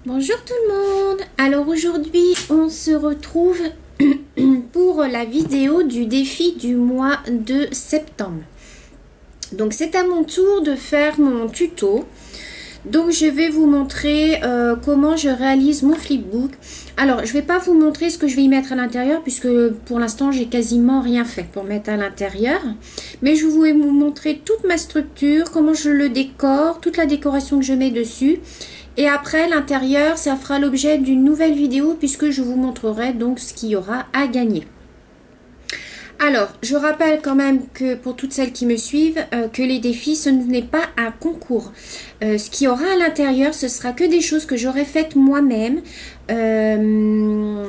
Bonjour tout le monde. Alors aujourd'hui on se retrouve pour la vidéo du défi du mois de septembre. Donc c'est à mon tour de faire mon tuto. Donc je vais vous montrer comment je réalise mon flipbook. Alors je vais pas vous montrer ce que je vais y mettre à l'intérieur puisque pour l'instant j'ai quasiment rien fait pour mettre à l'intérieur. Mais je vais vous montrer toute ma structure, comment je le décore, toute la décoration que je mets dessus. Et après l'intérieur, ça fera l'objet d'une nouvelle vidéo puisque je vous montrerai donc ce qu'il y aura à gagner. Alors, je rappelle quand même que pour toutes celles qui me suivent, que les défis, ce n'est pas un concours. Ce qu'il y aura à l'intérieur, ce sera que des choses que j'aurai faites moi-même. Ce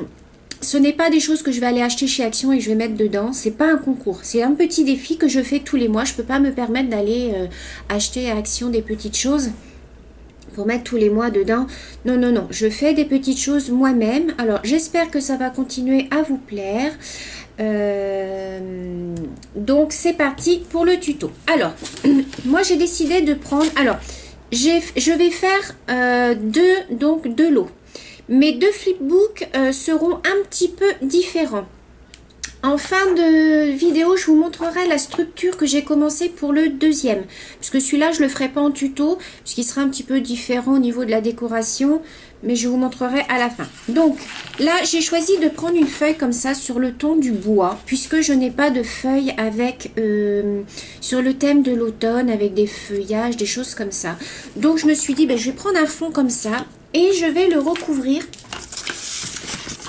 n'est pas des choses que je vais aller acheter chez Action et que je vais mettre dedans. C'est pas un concours. C'est un petit défi que je fais tous les mois. Je peux pas me permettre d'aller acheter à Action des petites choses pour mettre tous les mois dedans. Non, non, non. Je fais des petites choses moi-même. Alors, j'espère que ça va continuer à vous plaire. Donc, c'est parti pour le tuto. Alors, moi, j'ai décidé de prendre... Alors, je vais faire deux lots. Mes deux flipbooks seront un petit peu différents. En fin de vidéo, je vous montrerai la structure que j'ai commencé pour le deuxième. Puisque celui-là, je ne le ferai pas en tuto, puisqu'il sera un petit peu différent au niveau de la décoration. Mais je vous montrerai à la fin. Donc, là, j'ai choisi de prendre une feuille comme ça sur le ton du bois. Puisque je n'ai pas de feuille avec sur le thème de l'automne, avec des feuillages, des choses comme ça. Donc, je me suis dit, ben, je vais prendre un fond comme ça. Et je vais le recouvrir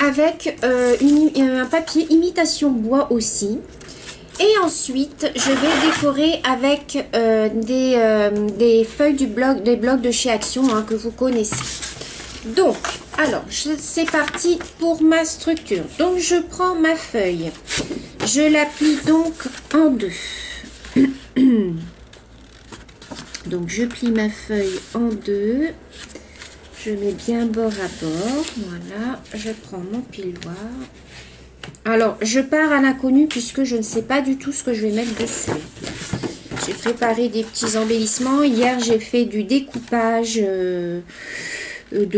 avec un papier imitation bois aussi. Et ensuite, je vais décorer avec des feuilles des blocs de chez Action que vous connaissez. Donc, alors, c'est parti pour ma structure. Donc, je prends ma feuille. Je la plie donc en deux. Donc, je plie ma feuille en deux. Je mets bien bord à bord. Voilà, je prends mon piloir. Alors, je pars à l'inconnu puisque je ne sais pas du tout ce que je vais mettre dessus. J'ai préparé des petits embellissements. Hier, j'ai fait du découpage de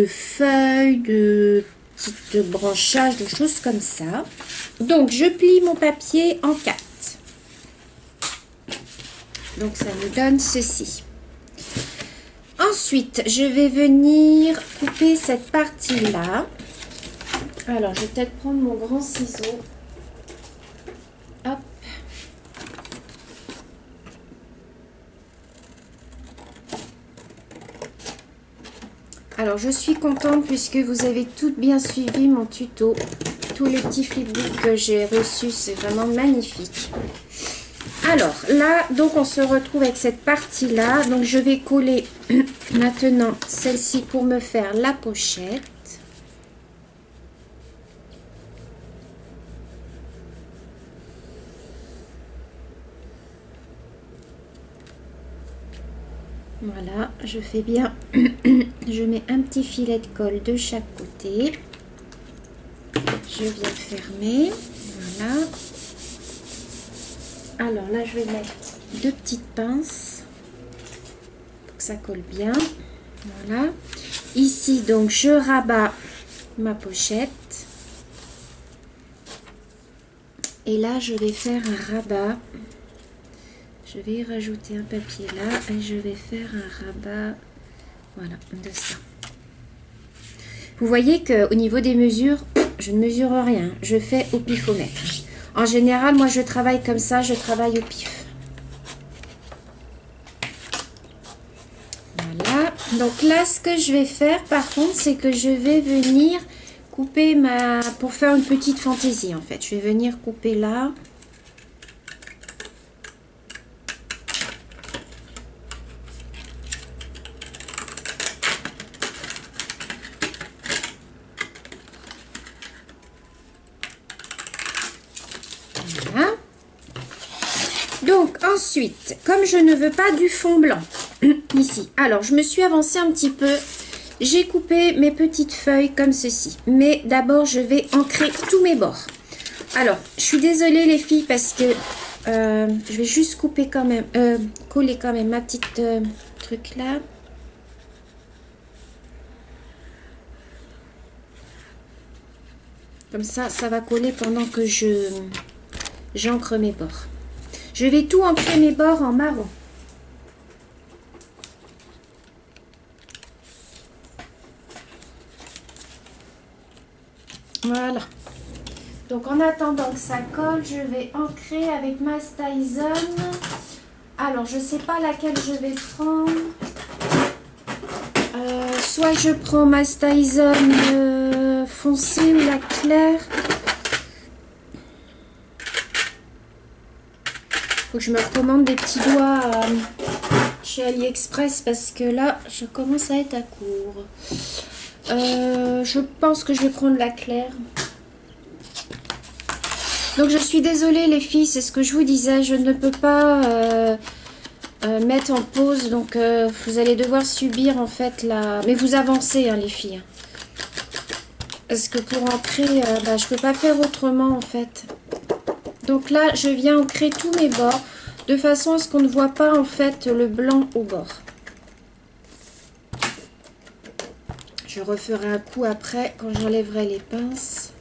feuilles, de petites branchages, de choses comme ça. Donc, je plie mon papier en 4. Donc, ça nous donne ceci. Ensuite, je vais venir couper cette partie-là. Alors, je vais peut-être prendre mon grand ciseau. Hop. Alors, je suis contente puisque vous avez toutes bien suivi mon tuto. Tous les petits flipbooks que j'ai reçus, c'est vraiment magnifique. Alors, là, donc, on se retrouve avec cette partie-là. Donc, je vais coller maintenant celle-ci pour me faire la pochette. Voilà, je fais bien. Je mets un petit filet de colle de chaque côté. Je viens fermer. Voilà. Alors là, je vais mettre deux petites pinces pour que ça colle bien. Voilà. Ici, donc, je rabats ma pochette. Et là, je vais faire un rabat. Je vais y rajouter un papier là et je vais faire un rabat, voilà, de ça. Vous voyez qu'au niveau des mesures, je ne mesure rien. Je fais au pifomètre. En général, moi, je travaille comme ça, je travaille au pif. Voilà. Donc là, ce que je vais faire, par contre, c'est que je vais venir couper pour faire une petite fantaisie, en fait. Je vais venir couper là. Voilà. Donc ensuite, comme je ne veux pas du fond blanc ici, alors je me suis avancée un petit peu. J'ai coupé mes petites feuilles comme ceci. Mais d'abord, je vais ancrer tous mes bords. Alors, je suis désolée les filles parce que je vais juste couper quand même, coller quand même ma petite truc là. Comme ça, ça va coller pendant que j'encre mes bords. Je vais tout ancrer mes bords en marron. Voilà. Donc en attendant que ça colle, je vais ancrer avec ma Tyson. Alors je sais pas laquelle je vais prendre. Soit je prends ma Tyson foncée ou la claire. Faut que je me recommande des petits doigts chez AliExpress parce que là je commence à être à court. Je pense que je vais prendre la claire. Donc je suis désolée les filles, c'est ce que je vous disais, je ne peux pas mettre en pause, donc vous allez devoir subir en fait la... Mais vous avancez hein, les filles. Parce que pour ancrer, je peux pas faire autrement en fait. Donc là je viens ancrer tous mes bords de façon à ce qu'on ne voit pas en fait le blanc au bord. Je referai un coup après quand j'enlèverai les pinces.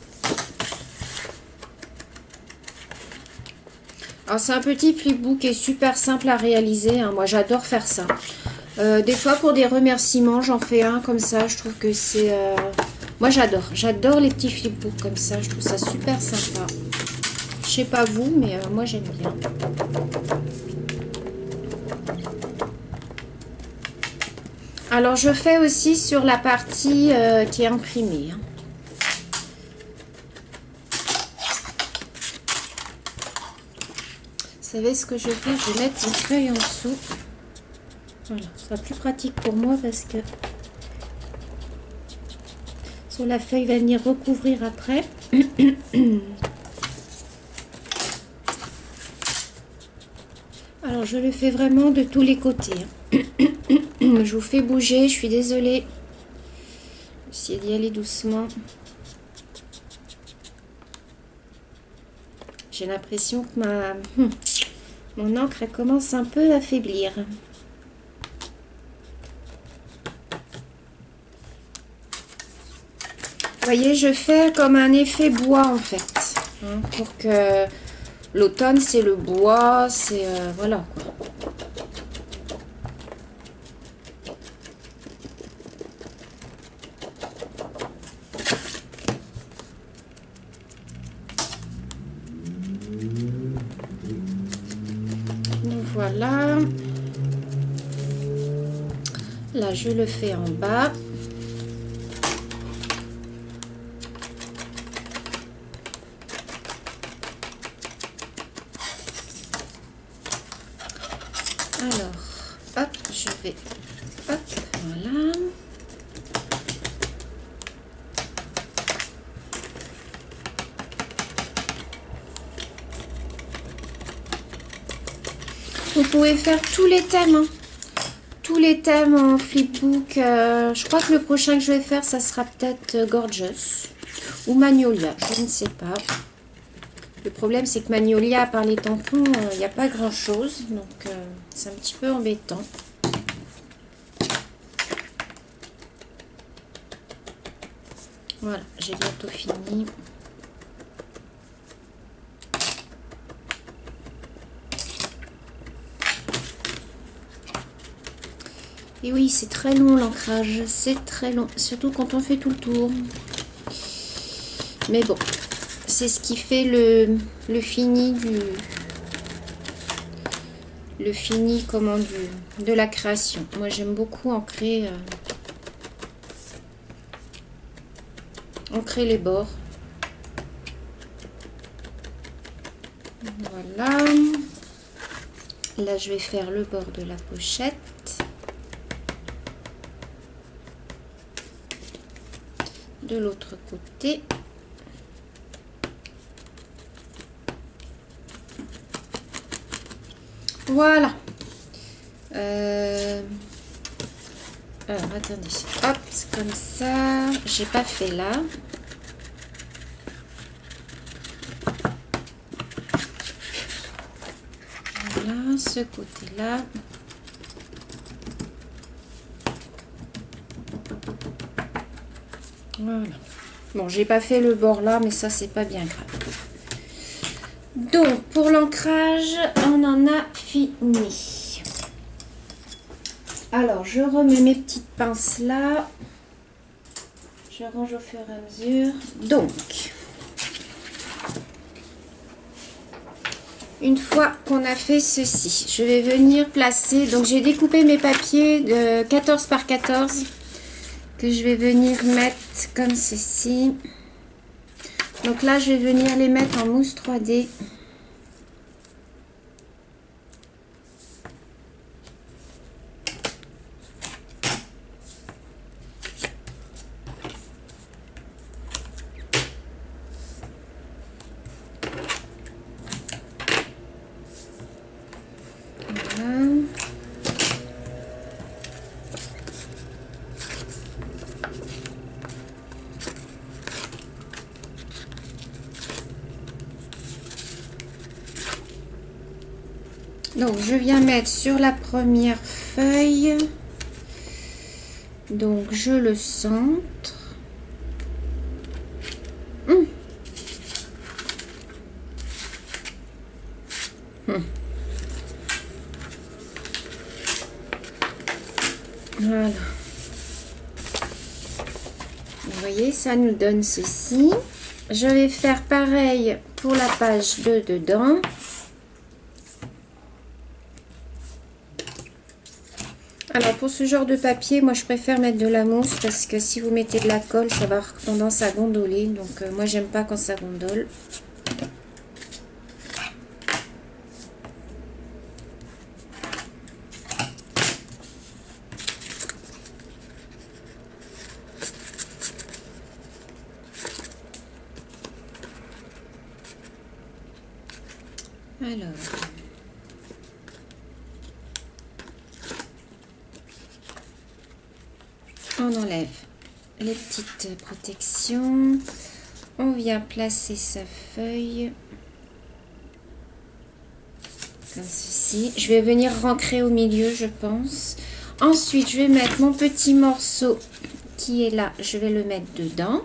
Alors c'est un petit flipbook qui est super simple à réaliser, hein. Moi j'adore faire ça. Des fois pour des remerciements j'en fais un comme ça, je trouve que c'est... Moi j'adore les petits flipbooks comme ça, je trouve ça super sympa. Je sais pas vous, mais moi j'aime bien. Alors je fais aussi sur la partie qui est imprimée. Hein. Vous savez ce que je fais? Je vais mettre une feuille en dessous. Voilà, ce sera plus pratique pour moi parce que sur la feuille va venir recouvrir après. Alors je le fais vraiment de tous les côtés. Je vous fais bouger, je suis désolée. Essayez d'y aller doucement. J'ai l'impression que mon encre elle commence un peu à faiblir. Vous voyez, je fais comme un effet bois en fait. Hein, pour que l'automne c'est le bois, c'est... voilà quoi. Voilà. Là, je le fais en bas. Alors, hop, je vais... Hop, voilà. Vous pouvez faire tous les thèmes, hein. Tous les thèmes en flipbook. Je crois que le prochain que je vais faire, ça sera peut-être Gorgeous ou Magnolia, je ne sais pas. Le problème, c'est que Magnolia, à part les tampons, il n'y a pas grand-chose, donc c'est un petit peu embêtant. Voilà, j'ai bientôt fini. Et oui, c'est très long l'ancrage, c'est très long, surtout quand on fait tout le tour. Mais bon, c'est ce qui fait le fini comment de la création. Moi, j'aime beaucoup ancrer les bords. Voilà. Là, je vais faire le bord de la pochette. De l'autre côté. Voilà. Alors, attendez. Hop, c'est comme ça. J'ai pas fait là. Voilà, ce côté-là. Voilà. Bon, j'ai pas fait le bord là, mais ça, c'est pas bien grave. Donc, pour l'ancrage, on en a fini. Alors, je remets mes petites pinces là. Je range au fur et à mesure. Donc, une fois qu'on a fait ceci, je vais venir placer. Donc, j'ai découpé mes papiers de 14 par 14 que je vais venir mettre comme ceci. Donc là, je vais venir les mettre en mousse 3D. Donc, je viens mettre sur la première feuille. Donc, je le centre. Voilà. Vous voyez, ça nous donne ceci. Je vais faire pareil pour la page 2 dedans. Alors pour ce genre de papier, moi je préfère mettre de la mousse parce que si vous mettez de la colle, ça va avoir tendance à gondoler. Donc moi j'aime pas quand ça gondole. Alors. On enlève les petites protections. On vient placer sa feuille. Comme ceci. Je vais venir rancrer au milieu, je pense. Ensuite, je vais mettre mon petit morceau qui est là. Je vais le mettre dedans.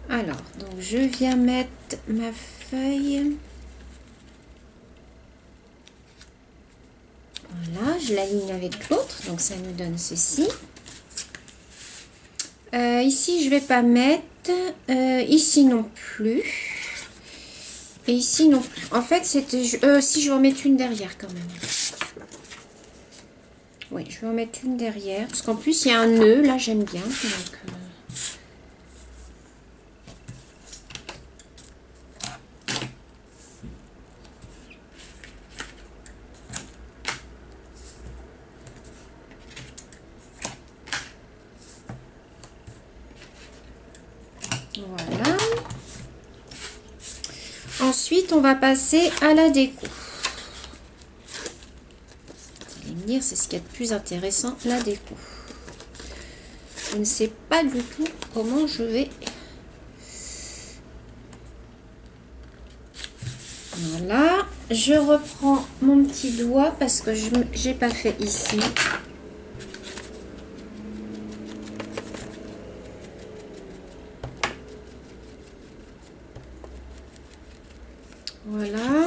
Alors, donc je viens mettre ma feuille. Voilà, je l'aligne avec l'autre, donc ça nous donne ceci. Ici, je vais pas mettre. Ici non plus. Et ici non plus. En fait, c'était... si je vais en mettre une derrière quand même. Oui, je vais en mettre une derrière. Parce qu'en plus, il y a un nœud. Là, j'aime bien. Donc, voilà. Ensuite, on va passer à la déco. Vous allez me dire, c'est ce qu'il y a de plus intéressant, la déco. Je ne sais pas du tout comment je vais... Voilà. Je reprends mon petit doigt parce que je n'ai pas fait ici. Voilà.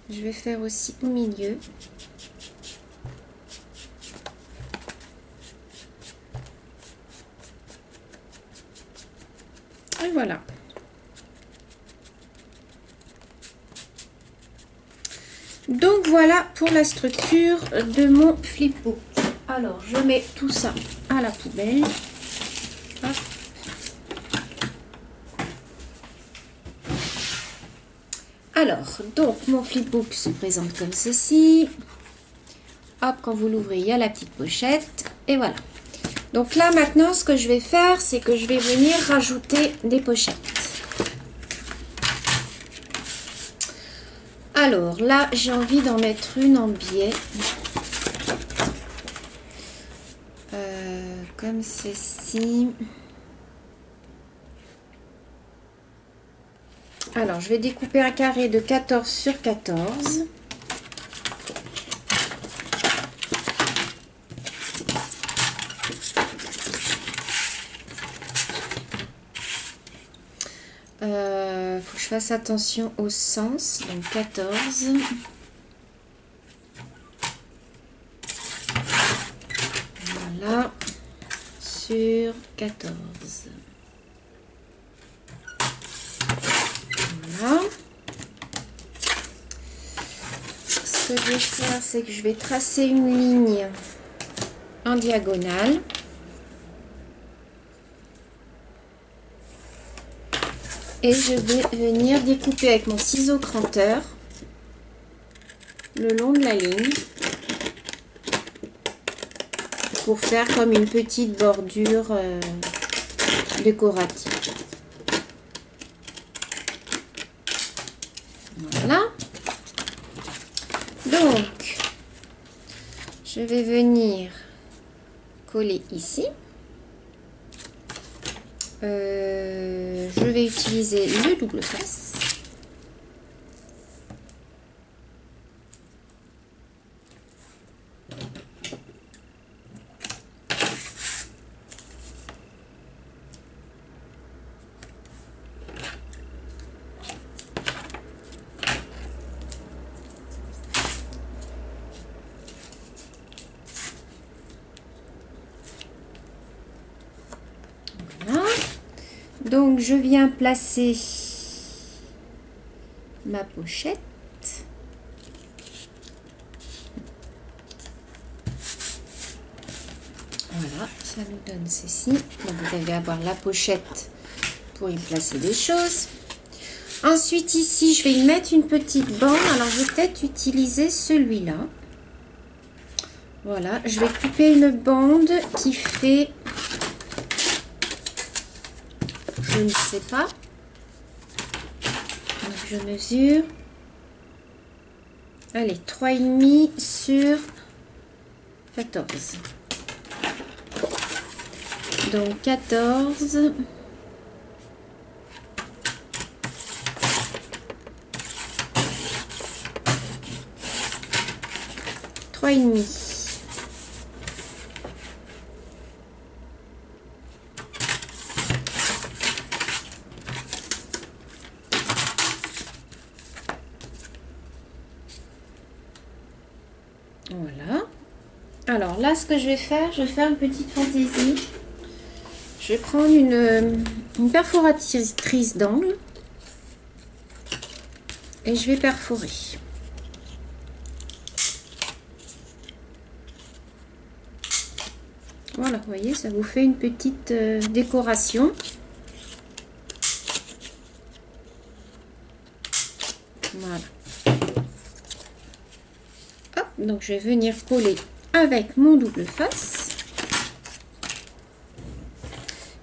Je vais faire aussi au milieu. Et voilà. Donc voilà pour la structure de mon flipbook. Alors je mets tout ça à la poubelle. Hop. Alors, donc mon flipbook se présente comme ceci. Hop, quand vous l'ouvrez, il y a la petite pochette. Et voilà. Donc là, maintenant, ce que je vais faire, c'est que je vais venir rajouter des pochettes. Alors là, j'ai envie d'en mettre une en biais. comme ceci. Alors, je vais découper un carré de 14 sur 14. Faut que je fasse attention au sens. Donc 14. Voilà. Sur 14. Voilà. Ce que je vais faire, c'est que je vais tracer une ligne en diagonale. Et je vais venir découper avec mon ciseau cranteur le long de la ligne pour faire comme une petite bordure décorative. Voilà. Donc, je vais venir coller ici. Je vais utiliser le double face. Voilà. Donc, je viens placer ma pochette. Voilà, ça nous donne ceci. Donc, vous allez avoir la pochette pour y placer des choses. Ensuite, ici, je vais y mettre une petite bande. Alors, je vais peut-être utiliser celui-là. Voilà, je vais couper une bande qui fait... Je ne sais pas. Donc, je mesure. Allez, 3,5 sur 14. Donc, 14. Et demi. Voilà. Alors là, ce que je vais faire une petite fantaisie. Je vais prendre une perforatrice d'angle et je vais perforer. Voilà, vous voyez, ça vous fait une petite décoration. Voilà. Hop, donc je vais venir coller avec mon double face.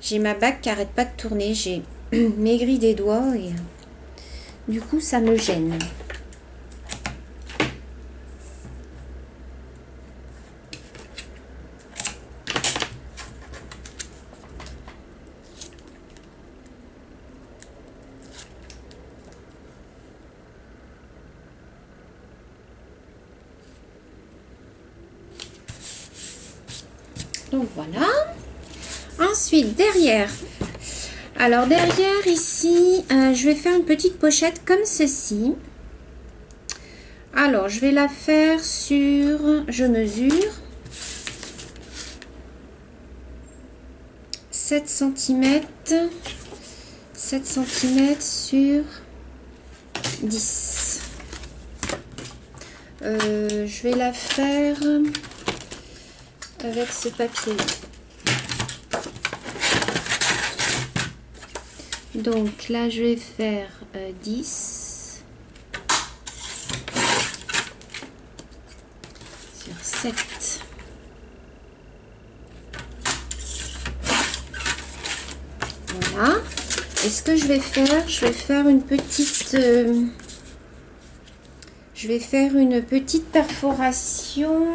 J'ai ma bague qui arrête pas de tourner, j'ai maigri des doigts et du coup ça me gêne. Donc voilà. Ensuite derrière, alors derrière ici, je vais faire une petite pochette comme ceci. Alors je vais la faire sur, je mesure 7 cm sur 10. Je vais la faire avec ce papier. Donc là, je vais faire 10 sur 7. Voilà. Et ce que je vais faire une petite... je vais faire une petite perforation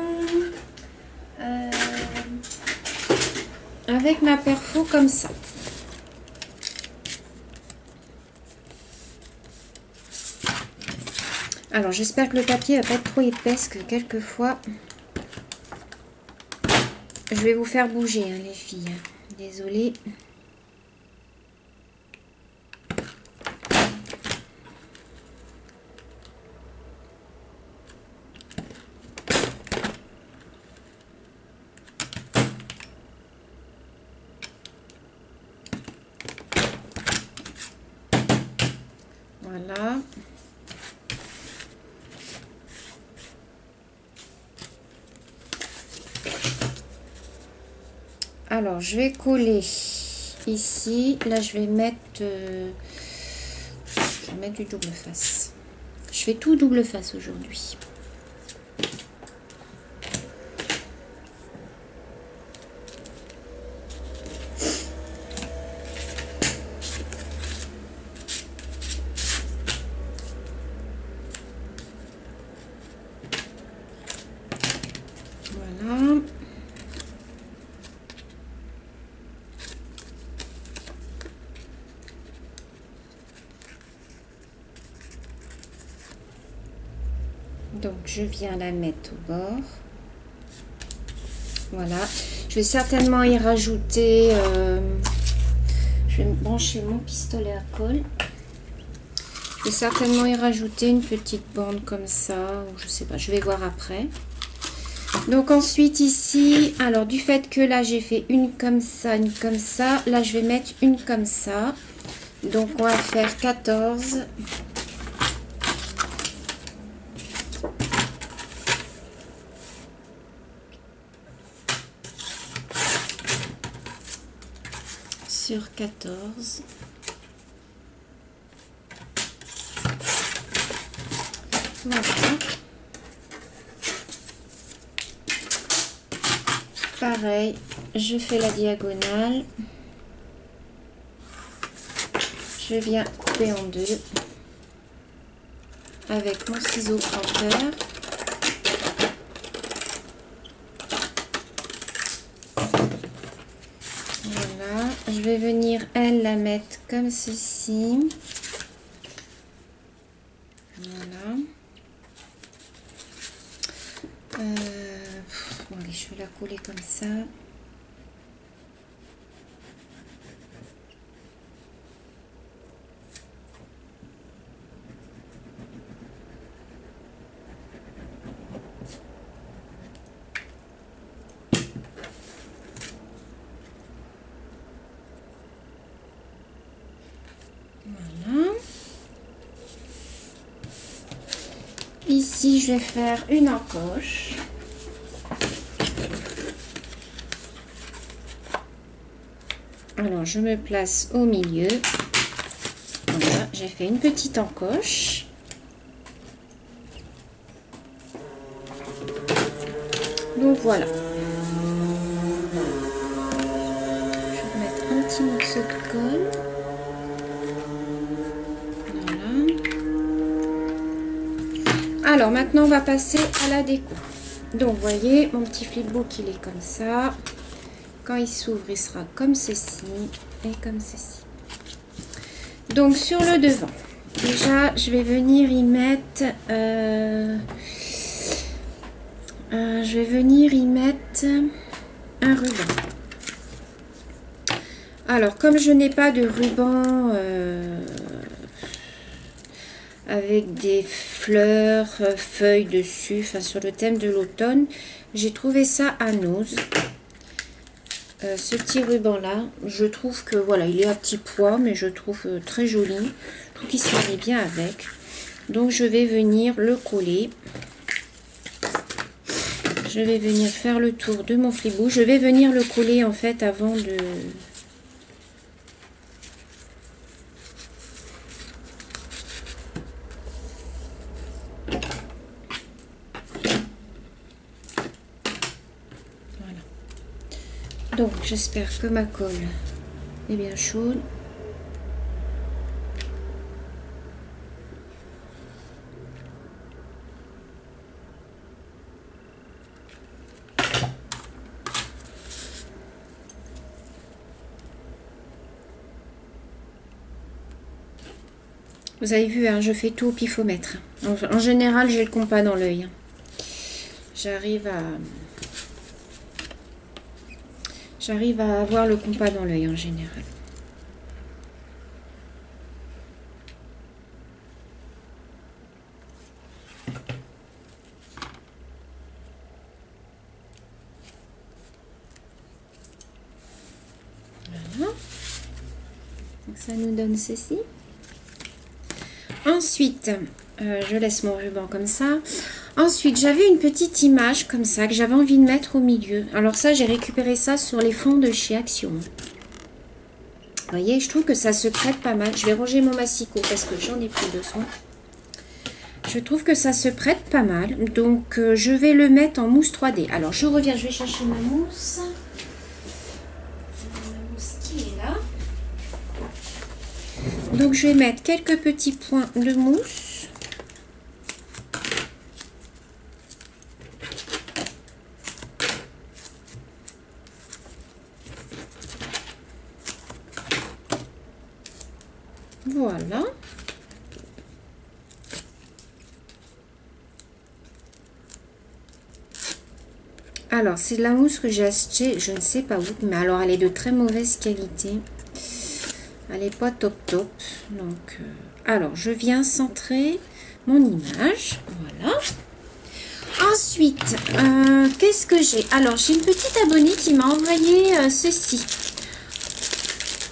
avec ma perfo comme ça. Alors j'espère que le papier va pas être trop épais, parce que quelquefois je vais vous faire bouger hein, les filles. Désolée. Voilà. Alors, je vais coller ici. Là, je vais mettre du double face. Je fais tout double face aujourd'hui. Voilà. Donc, je viens la mettre au bord. Voilà. Je vais certainement y rajouter... je vais brancher mon pistolet à colle. Je vais certainement y rajouter une petite bande comme ça. Ou je sais pas, je vais voir après. Donc ensuite ici, alors du fait que là j'ai fait une comme ça, là je vais mettre une comme ça. Donc on va faire 14. Sur 14. Voilà. Pareil, je fais la diagonale. Je viens couper en deux avec mon ciseau planteur. Voilà, je vais venir elle la mettre comme ceci. Voilà. Bon, allez, je vais la coller comme ça. Voilà. Ici, je vais faire une encoche. Alors, je me place au milieu. Voilà, j'ai fait une petite encoche. Donc, voilà. Je vais mettre un petit morceau de colle. Voilà. Alors, maintenant, on va passer à la déco. Donc, vous voyez, mon petit flipbook, il est comme ça. Quand il s'ouvre, il sera comme ceci et comme ceci. Donc sur le devant, déjà je vais venir y mettre un ruban. Alors comme je n'ai pas de ruban avec des fleurs, feuilles dessus, enfin sur le thème de l'automne, j'ai trouvé ça à Nose. Ce petit ruban là, je trouve que voilà, il est à petit pois, mais je trouve très joli. Je trouve qu'il se marie bien avec. Donc je vais venir le coller. Je vais venir faire le tour de mon flipbook. Je vais venir le coller en fait avant de... Donc, j'espère que ma colle est bien chaude. Vous avez vu, hein, je fais tout au pifomètre. En général, j'ai le compas dans l'œil. J'arrive à avoir le compas dans l'œil en général. Voilà. Donc ça nous donne ceci. Ensuite, je laisse mon ruban comme ça. Ensuite, j'avais une petite image comme ça que j'avais envie de mettre au milieu. Alors ça, j'ai récupéré ça sur les fonds de chez Action. Vous voyez, je trouve que ça se prête pas mal. Je vais ranger mon massicot parce que j'en ai plus besoin. Je trouve que ça se prête pas mal. Donc, je vais le mettre en mousse 3D. Alors, je reviens, je vais chercher ma mousse. Ma mousse qui est là. Donc, je vais mettre quelques petits points de mousse. Voilà. Alors, c'est de la mousse que j'ai achetée, je ne sais pas où, mais alors elle est de très mauvaise qualité. Elle n'est pas top top. Donc, alors, je viens centrer mon image. Voilà. Ensuite, qu'est-ce que j'ai? Alors, j'ai une petite abonnée qui m'a envoyé ceci.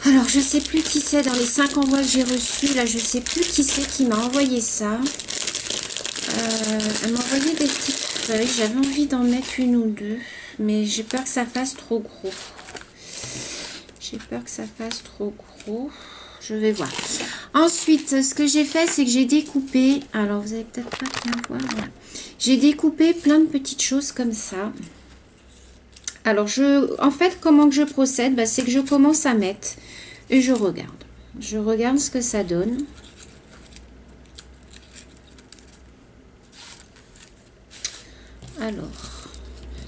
Alors, je sais plus qui c'est dans les 5 envois que j'ai reçus. Là, je sais plus qui c'est qui m'a envoyé ça. Elle m'a envoyé des petites feuilles. J'avais envie d'en mettre une ou deux. Mais j'ai peur que ça fasse trop gros. J'ai peur que ça fasse trop gros. Je vais voir. Ensuite, ce que j'ai fait, c'est que j'ai découpé. Alors, vous allez peut-être pas bien voir. Voilà. J'ai découpé plein de petites choses comme ça. Alors, en fait, comment que je procède, bah, c'est que je commence à mettre et je regarde. Je regarde ce que ça donne. Alors,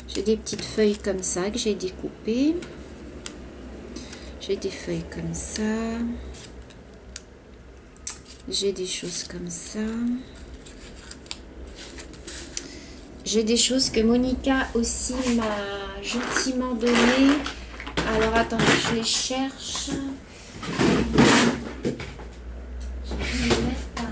j'ai des petites feuilles comme ça que j'ai découpées. J'ai des feuilles comme ça. J'ai des choses comme ça. J'ai des choses que Monica aussi m'a gentiment donné. Alors, attendez, je les cherche. Je vais les mettre par là.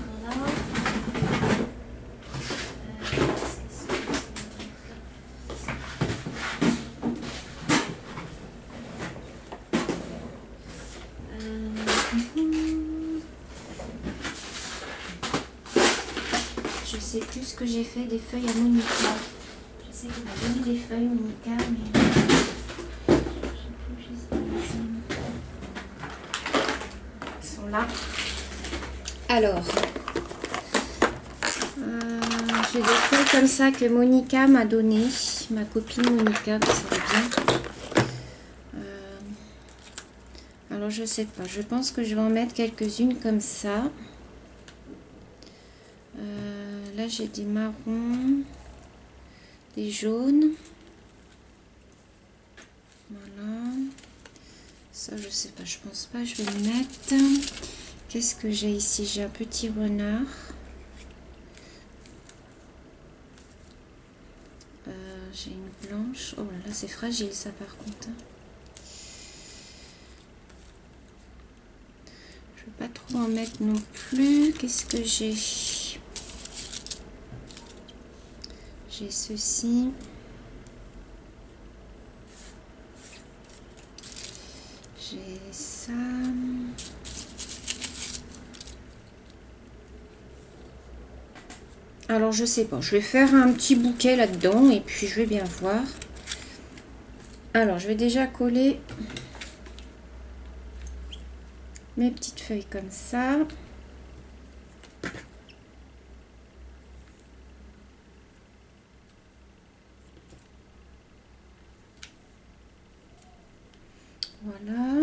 Je sais plus ce que j'ai fait des feuilles à Monica. Je sais qu'elle m'a donné des feuilles Monica, mais elles sont là. Alors, j'ai des feuilles comme ça que Monica m'a donné, ma copine Monica, vous savez bien. Alors je sais pas, je pense que je vais en mettre quelques-unes comme ça. Là j'ai des marrons, des jaunes. Voilà. Ça je sais pas, je pense pas, je vais le mettre. Qu'est-ce que j'ai ici? J'ai un petit renard. J'ai une blanche. Oh là là, c'est fragile ça par contre. Je ne veux pas trop en mettre non plus. Qu'est-ce que j'ai? J'ai ceci. J'ai ça. Alors je sais pas, je vais faire un petit bouquet là-dedans et puis je vais bien voir. Alors je vais déjà coller mes petites feuilles comme ça. Voilà.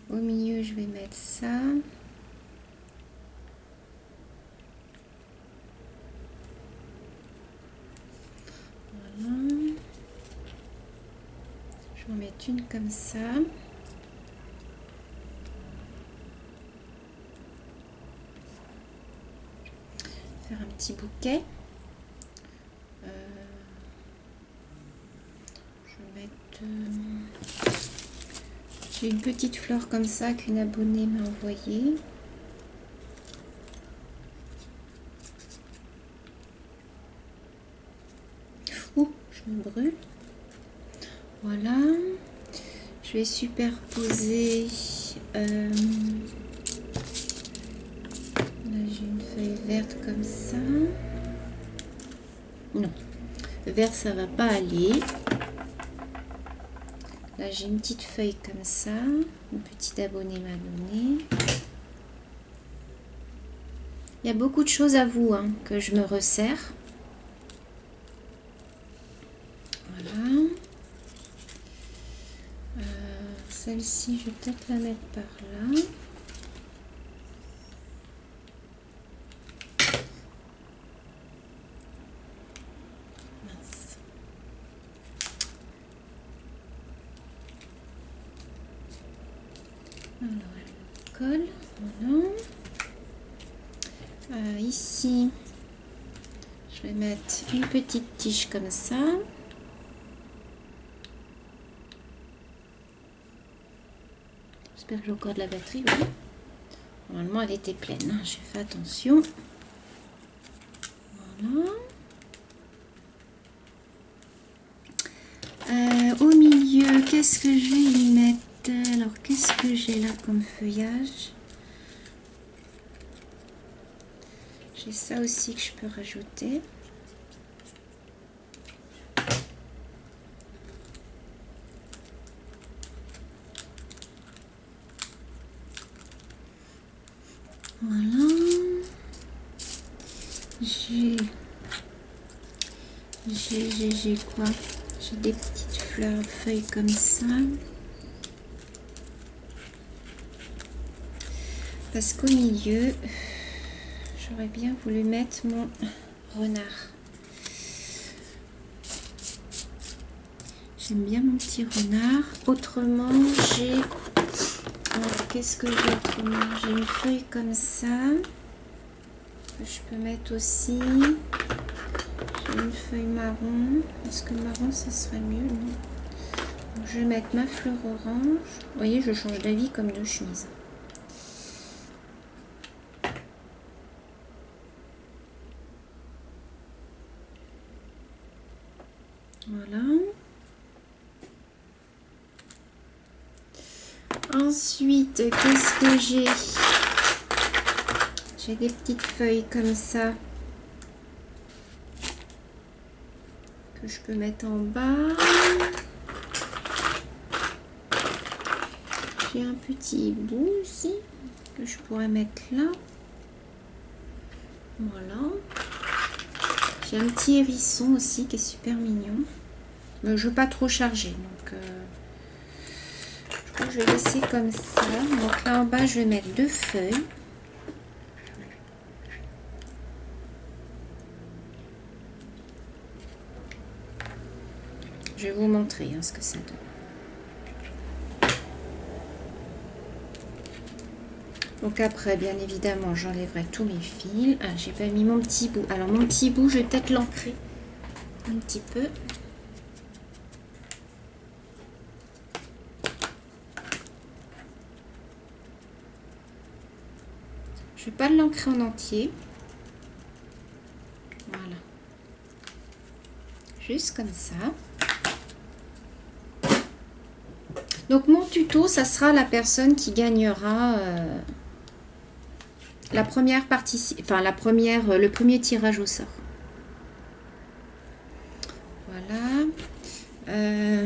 Au milieu je vais mettre ça. Je vais en mettre une comme ça. un petit bouquet. Je vais mettre... j'ai une petite fleur comme ça qu'une abonnée m'a envoyée. Ouh, je me brûle. Voilà. Je vais superposer... là, j'ai une feuille verte comme ça. Non, vert, ça va pas aller. Là, j'ai une petite feuille comme ça. Une petite abonnée m'a donné. Il y a beaucoup de choses à vous hein, que je me resserre. Voilà. Celle-ci, je vais peut-être la mettre par là. Mince. Alors, elle colle. Voilà. Ici, je vais mettre une petite tige comme ça. J'espère que j'ai encore de la batterie. Oui. Normalement, elle était pleine. Hein. J'ai fait attention. Voilà. Au milieu, qu'est-ce que je vais y mettre? Alors, qu'est-ce que j'ai là comme feuillage? J'ai ça aussi que je peux rajouter. Voilà. J'ai quoi? J'ai des petites fleurs, feuilles comme ça. Parce qu'au milieu, j'aurais bien voulu mettre mon renard. J'aime bien mon petit renard. Autrement, j'ai... qu'est-ce que j'ai autrement? J'ai une feuille comme ça. Je peux mettre aussi... j'ai une feuille marron. Est-ce que marron, ça serait mieux? Non. Donc, je vais mettre ma fleur orange. Vous voyez, je change d'avis comme de chemise. Voilà. Ensuite, qu'est-ce que j'ai? J'ai des petites feuilles comme ça que je peux mettre en bas. J'ai un petit bout aussi que je pourrais mettre là. Voilà. J'ai un petit hérisson aussi qui est super mignon. Mais je ne veux pas trop charger. Donc, je crois que je vais laisser comme ça. Donc là en bas, je vais mettre 2 feuilles. Je vais vous montrer hein, ce que ça donne. Donc après, bien évidemment, j'enlèverai tous mes fils. Ah, j'ai pas mis mon petit bout. Alors mon petit bout, je vais peut-être l'ancrer un petit peu. Je vais pas l'ancrer en entier. Voilà. Juste comme ça. Donc mon tuto, ça sera la personne qui gagnera la première partie, enfin le premier tirage au sort. Voilà. Je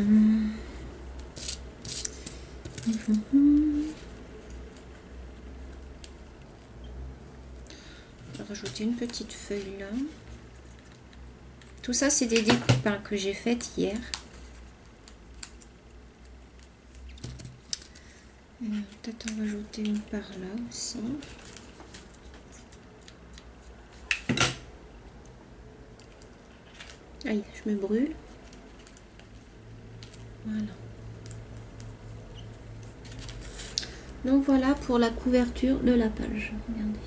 vais rajouter une petite feuille là. Tout ça, c'est des découpes hein, que j'ai faites hier. Peut-être en rajouter une par là aussi. Aïe, je me brûle. Voilà. Donc voilà pour la couverture de la page. Regardez.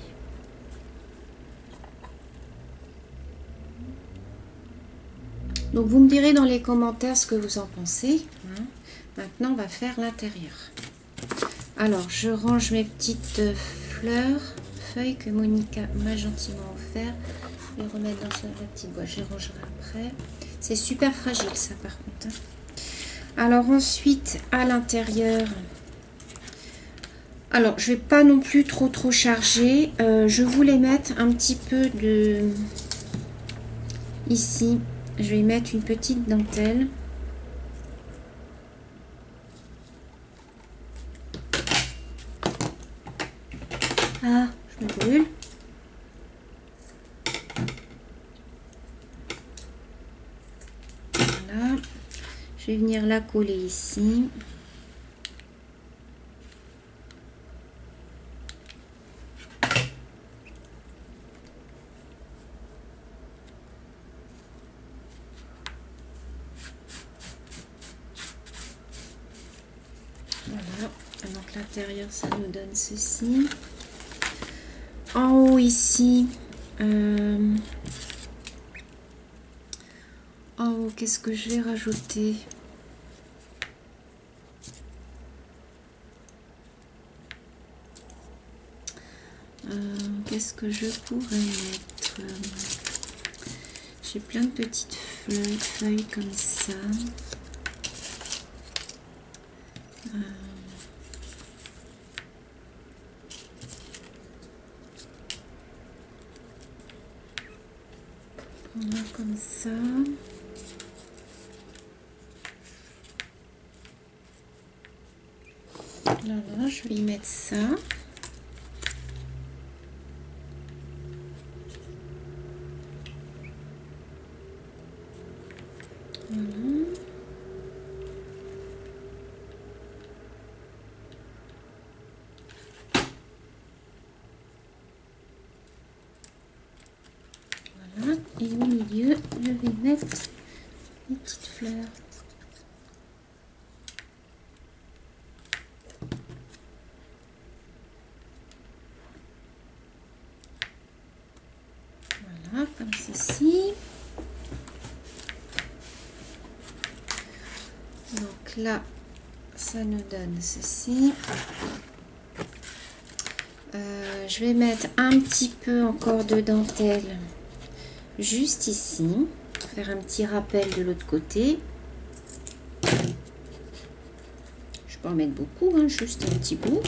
Donc vous me direz dans les commentaires ce que vous en pensez. Hein. Maintenant, on va faire l'intérieur. Alors, je range mes petites feuilles que Monica m'a gentiment offert. Je vais les remettre dans la petite boîte. Je les rangerai après. C'est super fragile, ça, par contre. Hein. Alors, ensuite, à l'intérieur... Alors, je vais pas non plus trop charger. Je voulais mettre un petit peu de... Ici, je vais mettre une petite dentelle. Ah, je me brûle. Voilà. Je vais venir la coller ici. Voilà. Donc l'intérieur, ça nous donne ceci. En haut ici, en haut, qu'est-ce que je vais rajouter? Qu'est-ce que je pourrais mettre? J'ai plein de petites feuilles comme ça. Voilà, comme ça. Là, je vais y mettre ça. Voilà. Voilà. Et au milieu, je vais mettre les petites fleurs. Voilà, comme ceci. Donc là, ça nous donne ceci. Je vais mettre un petit peu encore de dentelle juste ici. Faire un petit rappel de l'autre côté. Je peux en mettre beaucoup, hein, juste un petit bout.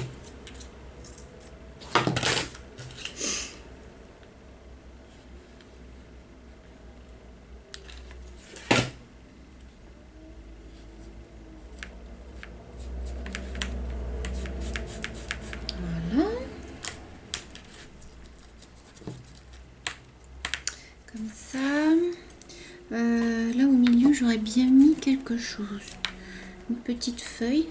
Comme ça. Là au milieu, j'aurais bien mis quelque chose. Une petite feuille.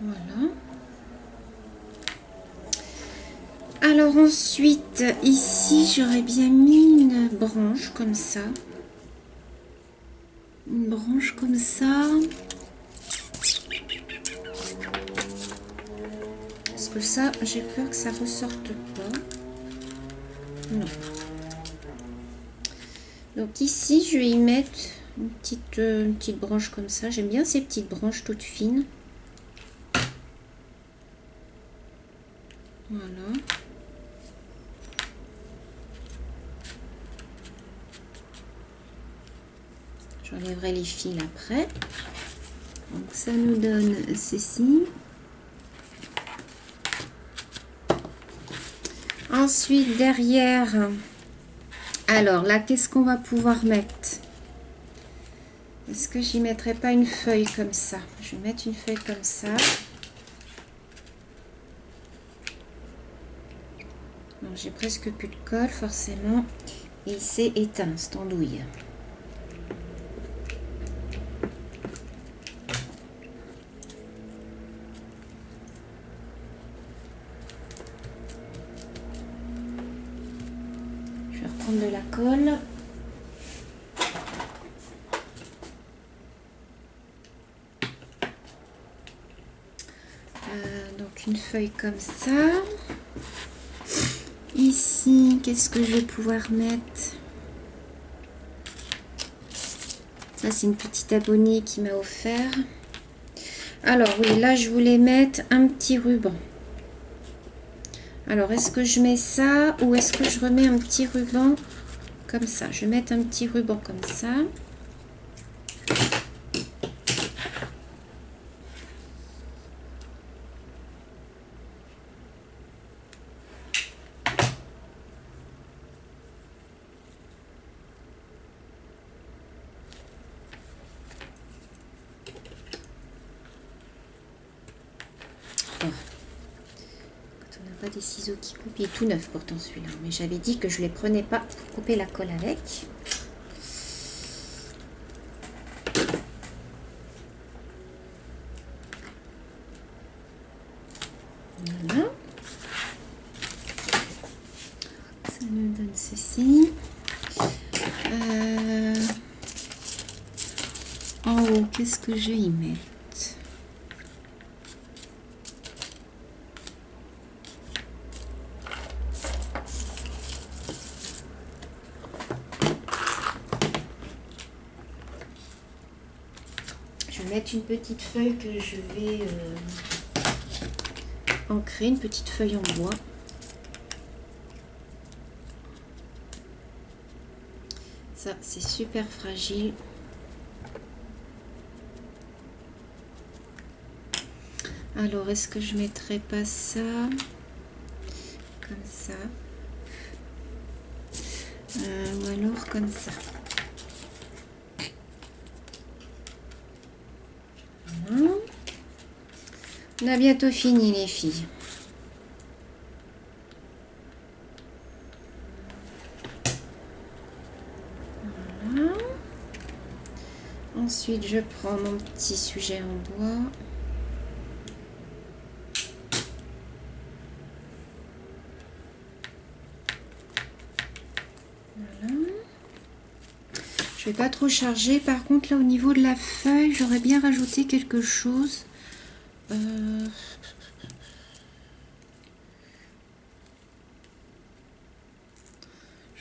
Voilà. Alors ensuite, ici, j'aurais bien mis une branche comme ça. Une branche comme ça. Parce que ça, j'ai peur que ça ressorte pas. Non. Donc ici, je vais y mettre une petite branche comme ça. J'aime bien ces petites branches toutes fines. Voilà. J'enlèverai les fils après. Donc ça nous donne ceci. Ensuite, derrière, alors là, qu'est-ce qu'on va pouvoir mettre? Est-ce que j'y mettrai pas une feuille comme ça? Je vais mettre une feuille comme ça. Non, j'ai presque plus de colle, forcément. Et il s'est éteint, cette andouille. De la colle. Donc une feuille comme ça. Ici, qu'est-ce que je vais pouvoir mettre? Ça, c'est une petite abonnée qui m'a offert. Alors, oui, là, je voulais mettre un petit ruban. Alors, est-ce que je mets ça ou est-ce que je remets un petit ruban comme ça? Je vais mettre un petit ruban comme ça. Des ciseaux qui coupent, il est tout neuf pourtant celui-là, mais j'avais dit que je les prenais pas pour couper la colle avec. Voilà, ça nous donne ceci. En haut, qu'est-ce que je vais y mettre? Une petite feuille que je vais ancrer, une petite feuille en bois. Ça, c'est super fragile. Alors, est-ce que je mettrais pas ça comme ça ou alors comme ça? On a bientôt fini les filles. Voilà. Ensuite, je prends mon petit sujet en bois. Voilà. Je vais pas trop charger. Par contre, là, au niveau de la feuille, j'aurais bien rajouté quelque chose.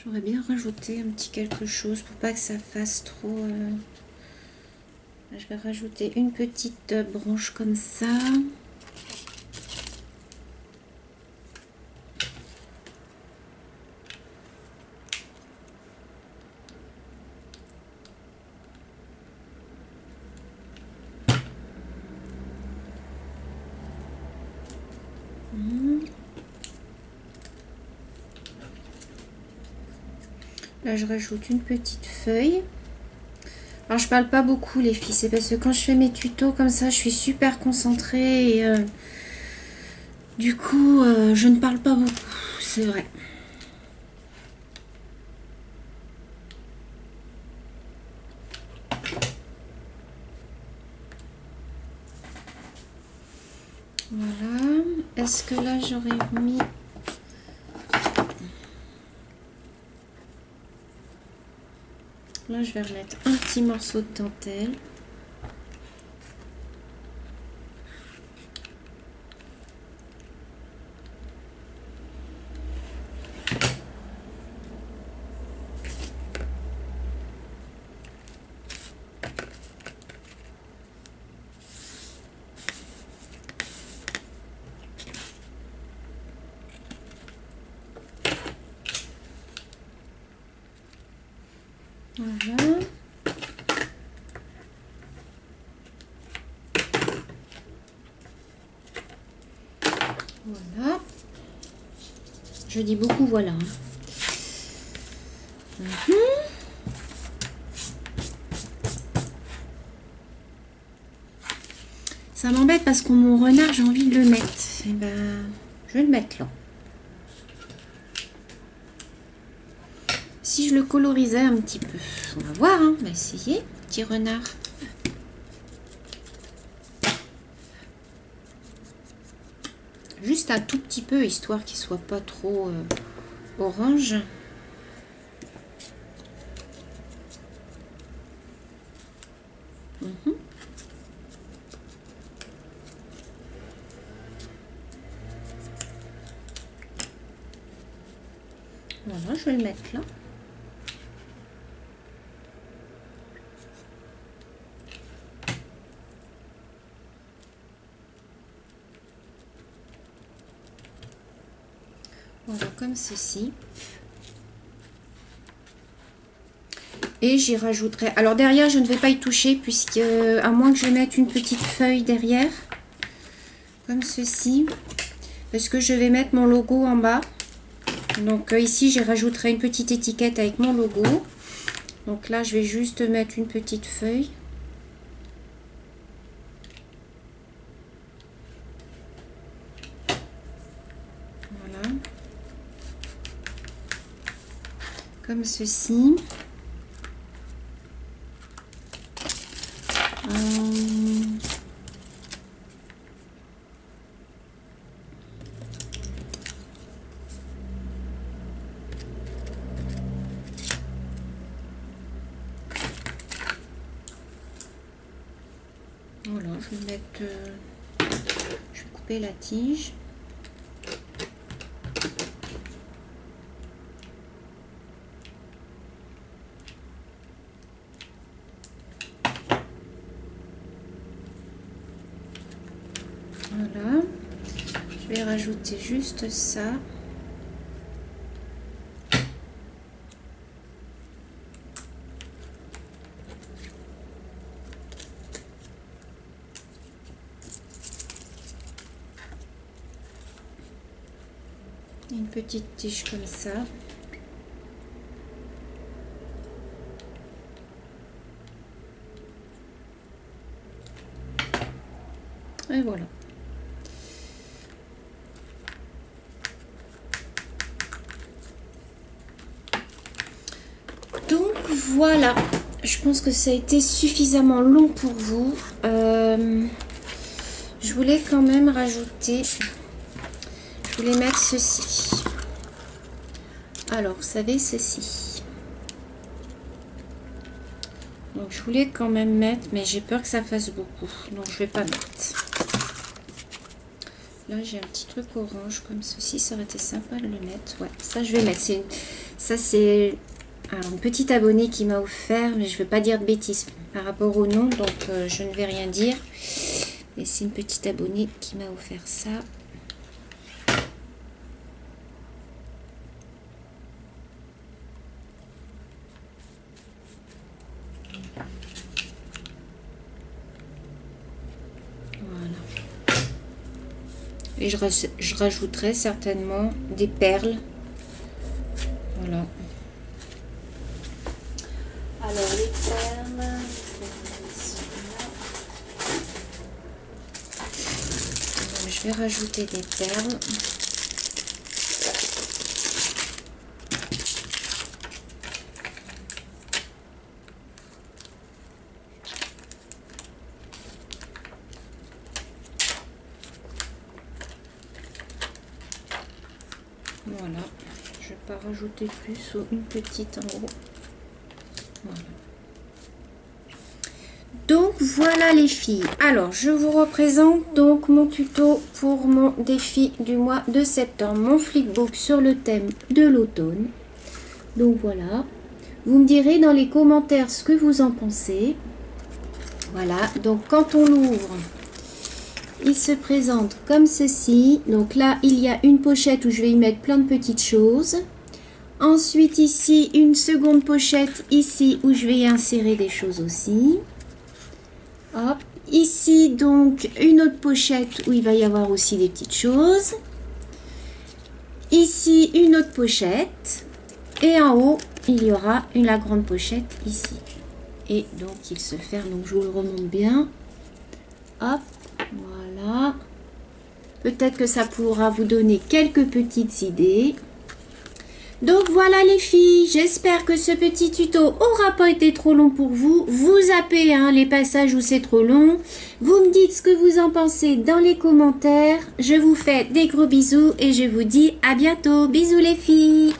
J'aurais bien rajouté un petit quelque chose pour pas que ça fasse trop... Je vais rajouter une petite branche comme ça. Là, je rajoute une petite feuille. Alors, je parle pas beaucoup, les filles. C'est parce que quand je fais mes tutos comme ça, je suis super concentrée. Et du coup, je ne parle pas beaucoup. C'est vrai. Voilà. Est-ce que là, j'aurais mis... Là, je vais remettre un petit morceau de dentelle. Voilà. Voilà. Je dis beaucoup voilà. Ça m'embête parce que mon renard, j'ai envie de le mettre. Et ben, je vais le mettre là. Si je le colorisais un petit peu. On va voir, hein. On va essayer. Petit renard. Juste un tout petit peu, histoire qu'il soit pas trop orange. Voilà, je vais le mettre là. Voilà, comme ceci. Et j'y rajouterai. Alors derrière, je ne vais pas y toucher puisque, à moins que je mette une petite feuille derrière, comme ceci, parce que je vais mettre mon logo en bas. Donc ici, j'y rajouterai une petite étiquette avec mon logo. Donc là, je vais juste mettre une petite feuille. Voilà. Comme ceci. Voilà, je vais mettre, je vais couper la tige. Voilà, je vais rajouter juste ça. Une petite tige comme ça. Et voilà. Donc voilà, je pense que ça a été suffisamment long pour vous. Je voulais quand même rajouter, je voulais mettre ceci. Alors, vous savez, ceci. Donc, je voulais quand même mettre, mais j'ai peur que ça fasse beaucoup. Donc, je vais pas mettre. Là, j'ai un petit truc orange comme ceci. Ça aurait été sympa de le mettre. Ouais, ça, je vais mettre. Ça, c'est une petite abonnée qui m'a offert, mais je ne veux pas dire de bêtises par rapport au nom, donc je ne vais rien dire. Et c'est une petite abonnée qui m'a offert ça. Et je rajouterai certainement des perles. Voilà. Alors les perles. Donc, je vais rajouter des perles. Voilà, je vais pas rajouter plus ou une petite en haut. Voilà. Donc voilà les filles. Alors je vous représente donc mon tuto pour mon défi du mois de septembre, mon flipbook sur le thème de l'automne. Donc voilà, vous me direz dans les commentaires ce que vous en pensez. Voilà, donc quand on l'ouvre, il se présente comme ceci. Donc là, il y a une pochette où je vais y mettre plein de petites choses. Ensuite, ici, une seconde pochette ici où je vais y insérer des choses aussi. Hop. Ici, donc, une autre pochette où il va y avoir aussi des petites choses. Ici, une autre pochette. Et en haut, il y aura la grande pochette ici. Et donc, il se ferme. Donc, je vous le remonte bien. Hop. Voilà, peut-être que ça pourra vous donner quelques petites idées. Donc voilà les filles, j'espère que ce petit tuto aura pas été trop long pour vous. Vous zappez les passages où c'est trop long. Vous me dites ce que vous en pensez dans les commentaires. Je vous fais des gros bisous et je vous dis à bientôt. Bisous les filles.